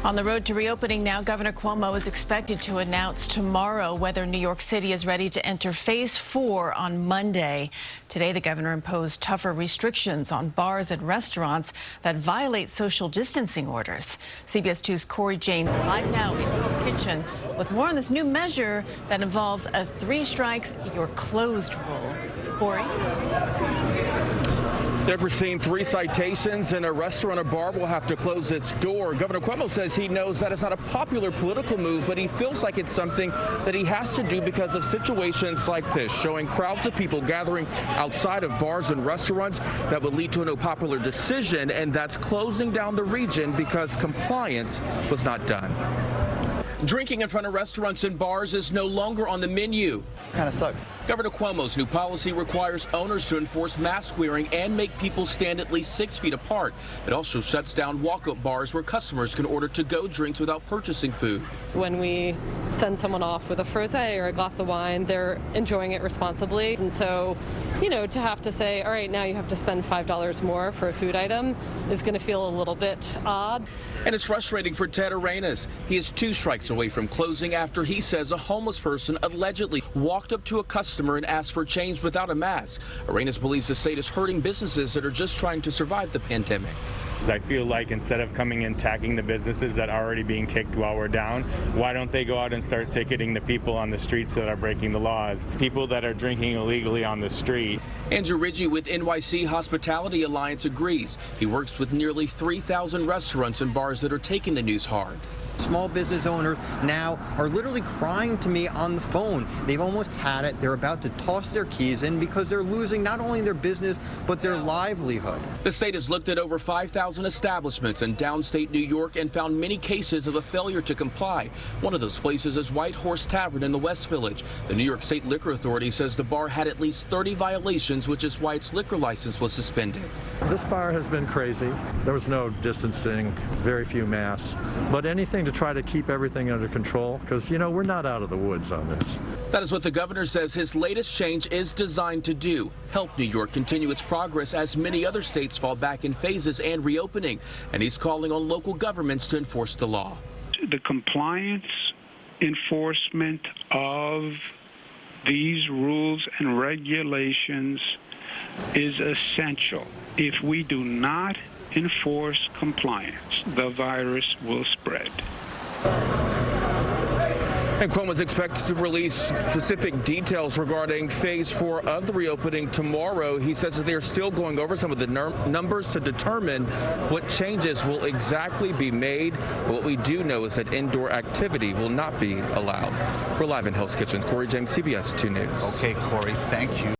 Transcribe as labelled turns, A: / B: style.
A: On the road to reopening now, Governor Cuomo is expected to announce tomorrow whether New York City is ready to enter phase 4 on Monday. Today, the governor imposed tougher restrictions on bars and restaurants that violate social distancing orders. CBS 2's Cory live now in Hell's Kitchen with more on this new measure that involves a 3 strikes, you're closed rule. Cory?
B: We're seeing 3 citations, and a restaurant or bar will have to close its door. Governor Cuomo says he knows that it's not a popular political move, but he feels like it's something that he has to do because of situations like this, showing crowds of people gathering outside of bars and restaurants that would lead to an unpopular decision, and that's closing down the region because compliance was not done. Drinking in front of restaurants and bars is no longer on the menu.
C: Kind of sucks.
B: Governor Cuomo's new policy requires owners to enforce mask wearing and make people stand at least 6 feet apart. It also shuts down walk-up bars where customers can order to-go drinks without purchasing food.
D: When we send someone off with a frosé or a glass of wine, they're enjoying it responsibly. And so, to have to say, all right, now you have to spend $5 more for a food item is going to feel a little bit odd.
B: And it's frustrating for Ted Arenas. He is 2 strikes away from closing after he says a homeless person allegedly walked up to a customer and asked for change without a mask. Arenas believes the state is hurting businesses that are just trying to survive the pandemic.
E: I feel like instead of coming and attacking the businesses that are already being kicked while we're down, why don't they go out and start ticketing the people on the streets that are breaking the laws, people that are drinking illegally on the street.
B: Andrew Ridgey with NYC Hospitality Alliance agrees. He works with nearly 3,000 restaurants and bars that are taking the news hard.
C: Small business owners now are literally crying to me on the phone. They've almost had it. They're about to toss their keys in because they're losing not only their business, but their livelihood.
B: The state has looked at over 5,000 establishments in downstate New York and found many cases of a failure to comply. One of those places is White Horse Tavern in the West Village. The New York State Liquor Authority says the bar had at least 30 violations, which is why its liquor license was suspended.
F: This bar has been crazy. There was no distancing, very few masks, but anything to try to keep everything under control because, we're not out of the woods on this.
B: That is what the governor says his latest change is designed to do, help New York continue its progress as many other states fall back in phases and reopening. And he's calling on local governments to enforce the law.
G: The compliance enforcement of these rules and regulations is essential. If we do not enforce compliance, the virus will spread.
B: And Cuomo is expected to release specific details regarding phase 4 of the reopening tomorrow. He says that they are still going over some of the numbers to determine what changes will exactly be made. But what we do know is that indoor activity will not be allowed. We're live in Hell's Kitchen. Cory James, CBS 2 News.
H: Okay, Cory, thank you.